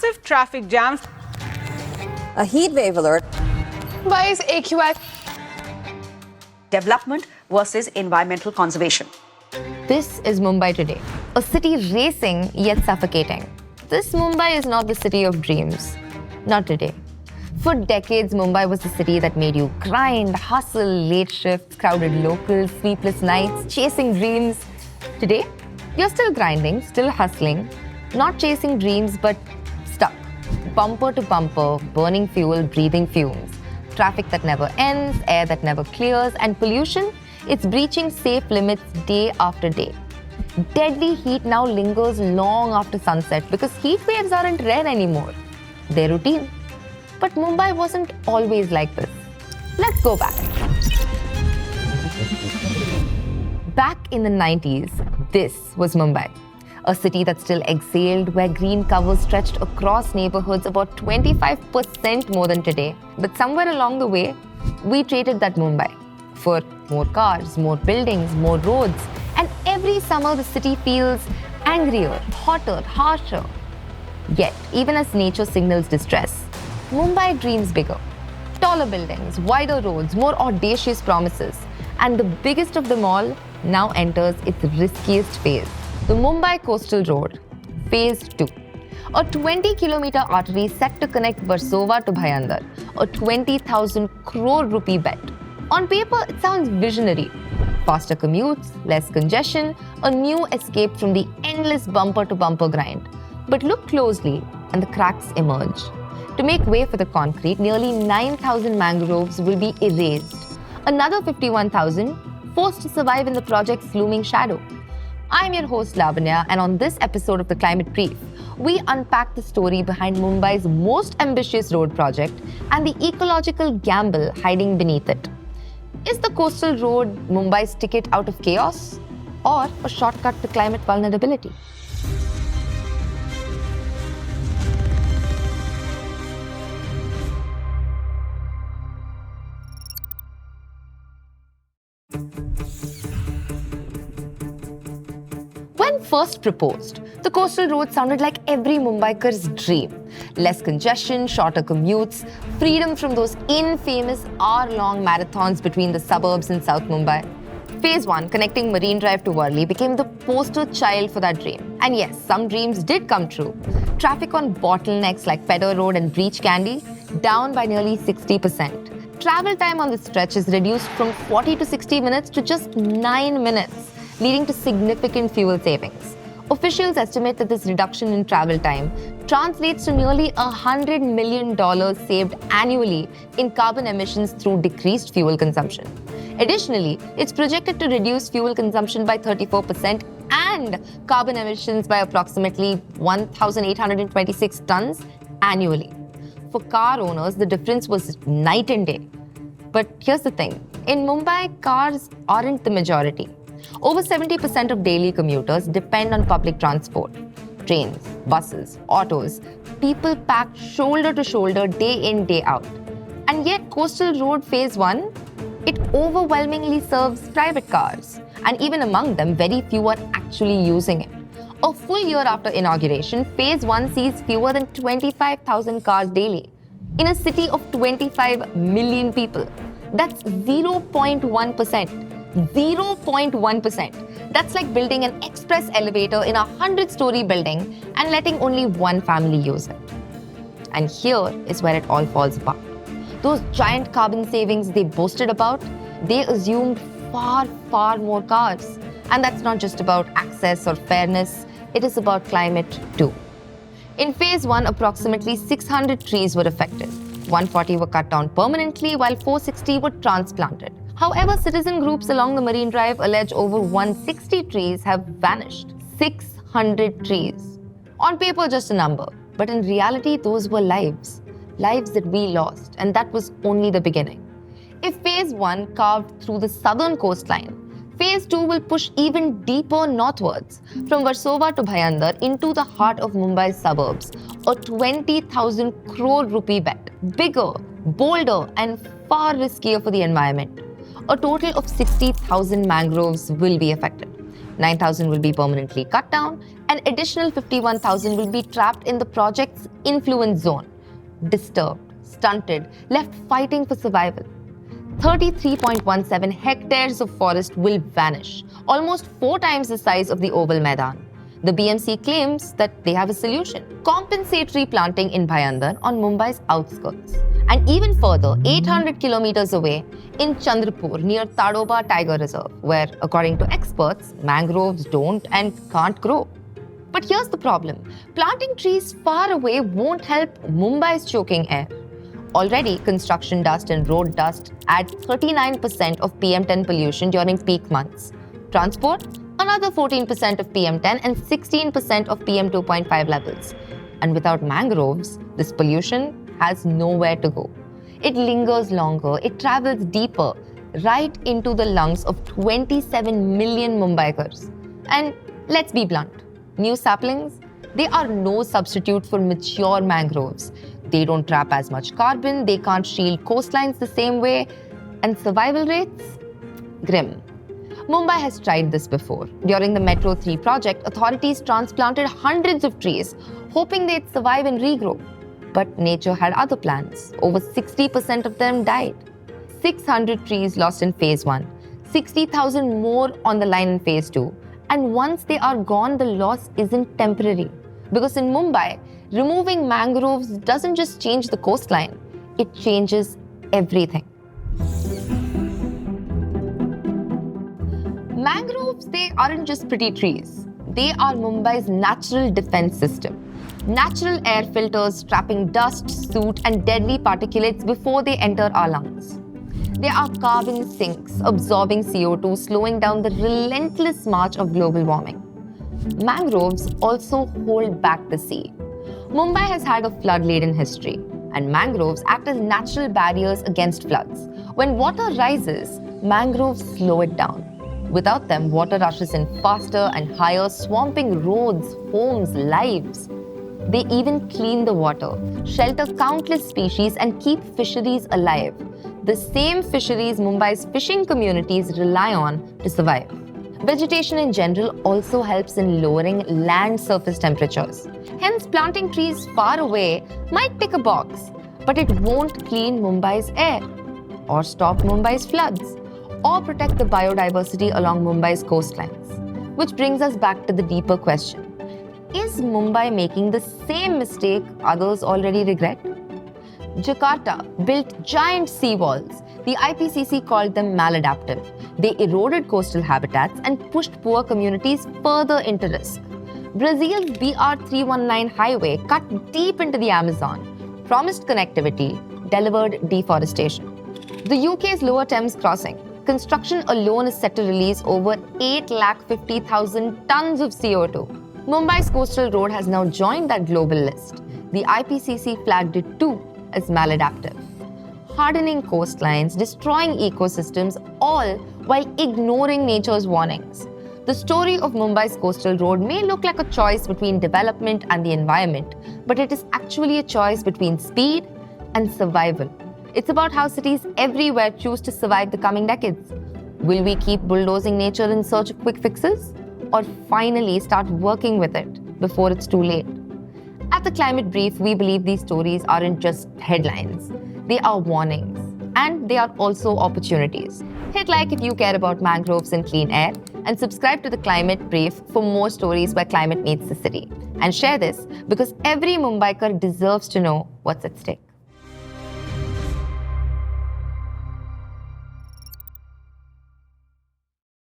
massive traffic jams, a heat wave alert, Mumbai's AQI, development versus environmental conservation. This is Mumbai today, a city racing yet suffocating. This Mumbai is not the city of dreams. Not today. For decades, Mumbai was the city that made you grind, hustle, late shifts, crowded locals, sleepless nights, chasing dreams. Today, you're still grinding, still hustling, not chasing dreams, but stuck. Bumper to bumper, burning fuel, breathing fumes. Traffic that never ends, air that never clears, and pollution, it's breaching safe limits day after day. Deadly heat now lingers long after sunset because heat waves aren't rare anymore. They're routine. But Mumbai wasn't always like this. Let's go back. Back in the 90s, this was Mumbai. A city that still exhaled, where green covers stretched across neighborhoods about 25% more than today. But somewhere along the way, we traded that Mumbai for more cars, more buildings, more roads. And every summer, the city feels angrier, hotter, harsher. Yet, even as nature signals distress, Mumbai dreams bigger. Taller buildings, wider roads, more audacious promises. And the biggest of them all now enters its riskiest phase. The Mumbai Coastal Road, Phase 2. A 20-kilometer artery set to connect Versova to Bhayandar. A 20,000 crore rupee bet. On paper, it sounds visionary. Faster commutes, less congestion, a new escape from the endless bumper-to-bumper grind. But look closely and the cracks emerge. To make way for the concrete, nearly 9,000 mangroves will be erased. Another 51,000 forced to survive in the project's looming shadow. I'm your host Lavanya, and on this episode of The Climate Brief, we unpack the story behind Mumbai's most ambitious road project and the ecological gamble hiding beneath it. Is the coastal road Mumbai's ticket out of chaos or a shortcut to climate vulnerability? When first proposed, the coastal road sounded like every Mumbaiker's dream. Less congestion, shorter commutes, freedom from those infamous hour-long marathons between the suburbs in South Mumbai. Phase 1, connecting Marine Drive to Worli, became the poster child for that dream. And yes, some dreams did come true. Traffic on bottlenecks like Pedder Road and Breach Candy down by nearly 60%. Travel time on this stretch is reduced from 40 to 60 minutes to just 9 minutes, leading to significant fuel savings. Officials estimate that this reduction in travel time translates to nearly $100 million saved annually in carbon emissions through decreased fuel consumption. Additionally, it's projected to reduce fuel consumption by 34% and carbon emissions by approximately 1,826 tons annually. For car owners, the difference was night and day. But here's the thing, in Mumbai, cars aren't the majority. Over 70% of daily commuters depend on public transport. Trains, buses, autos, people packed shoulder to shoulder day in, day out. And yet Coastal Road Phase 1, it overwhelmingly serves private cars. And even among them, very few are actually using it. A full year after inauguration, Phase 1 sees fewer than 25,000 cars daily. In a city of 25 million people, that's 0.1%. 0.1%. That's like building an express elevator in a 100-story building and letting only one family use it. And here is where it all falls apart. Those giant carbon savings they boasted about, they assumed far, far more cars. And that's not just about access or fairness, it is about climate too. In Phase 1, approximately 600 trees were affected. 140 were cut down permanently, while 460 were transplanted. However, citizen groups along the Marine Drive allege over 160 trees have vanished. 600 trees. On paper, just a number. But in reality, those were lives. Lives that we lost. And that was only the beginning. If Phase 1 carved through the southern coastline, Phase 2 will push even deeper northwards, from Versova to Bhayandar into the heart of Mumbai's suburbs. A 20,000 crore rupee bet. Bigger, bolder, and far riskier for the environment. A total of 60,000 mangroves will be affected. 9,000 will be permanently cut down, and additional 51,000 will be trapped in the project's influence zone, disturbed, stunted, left fighting for survival. 33.17 hectares of forest will vanish, almost 4 times the size of the Oval Maidan. The BMC claims that they have a solution: compensatory planting in Bhayandar on Mumbai's outskirts. And even further, 800 kilometers away, in Chandrapur near Tadoba Tiger Reserve, where, according to experts, mangroves don't and can't grow. But here's the problem: planting trees far away won't help Mumbai's choking air. Already, construction dust and road dust add 39% of PM10 pollution during peak months. Transport, another 14% of PM10 and 16% of PM2.5 levels. And without mangroves, this pollution has nowhere to go. It lingers longer, it travels deeper, right into the lungs of 27 million Mumbaikars. And let's be blunt, new saplings, they are no substitute for mature mangroves. They don't trap as much carbon, they can't shield coastlines the same way, and survival rates? Grim. Mumbai has tried this before. During the Metro 3 project, authorities transplanted hundreds of trees, hoping they'd survive and regrow. But nature had other plans. Over 60% of them died. 600 trees lost in phase 1, 60,000 more on the line in phase 2. And once they are gone, the loss isn't temporary. Because in Mumbai, removing mangroves doesn't just change the coastline, it changes everything. Mangroves, they aren't just pretty trees. They are Mumbai's natural defense system. Natural air filters trapping dust, soot, and deadly particulates before they enter our lungs. They are carbon sinks, absorbing CO2, slowing down the relentless march of global warming. Mangroves also hold back the sea. Mumbai has had a flood-laden history, and mangroves act as natural barriers against floods. When water rises, mangroves slow it down. Without them, water rushes in faster and higher, swamping roads, homes, lives. They even clean the water, shelter countless species, and keep fisheries alive. The same fisheries Mumbai's fishing communities rely on to survive. Vegetation in general also helps in lowering land surface temperatures. Hence, planting trees far away might tick a box, but it won't clean Mumbai's air, or stop Mumbai's floods, or protect the biodiversity along Mumbai's coastlines. Which brings us back to the deeper question. Is Mumbai making the same mistake others already regret? Jakarta built giant seawalls. The IPCC called them maladaptive. They eroded coastal habitats and pushed poor communities further into risk. Brazil's BR-319 highway cut deep into the Amazon, promised connectivity, delivered deforestation. The UK's Lower Thames crossing, construction alone is set to release over 850,000 tons of CO2. Mumbai's Coastal Road has now joined that global list. The IPCC flagged it too as maladaptive. Hardening coastlines, destroying ecosystems, all while ignoring nature's warnings. The story of Mumbai's Coastal Road may look like a choice between development and the environment, but it is actually a choice between speed and survival. It's about how cities everywhere choose to survive the coming decades. Will we keep bulldozing nature in search of quick fixes? Or finally start working with it before it's too late? At the Climate Brief, we believe these stories aren't just headlines. They are warnings, and they are also opportunities. Hit like if you care about mangroves and clean air, and subscribe to the Climate Brief for more stories where climate meets the city. And share this because every Mumbaikar deserves to know what's at stake.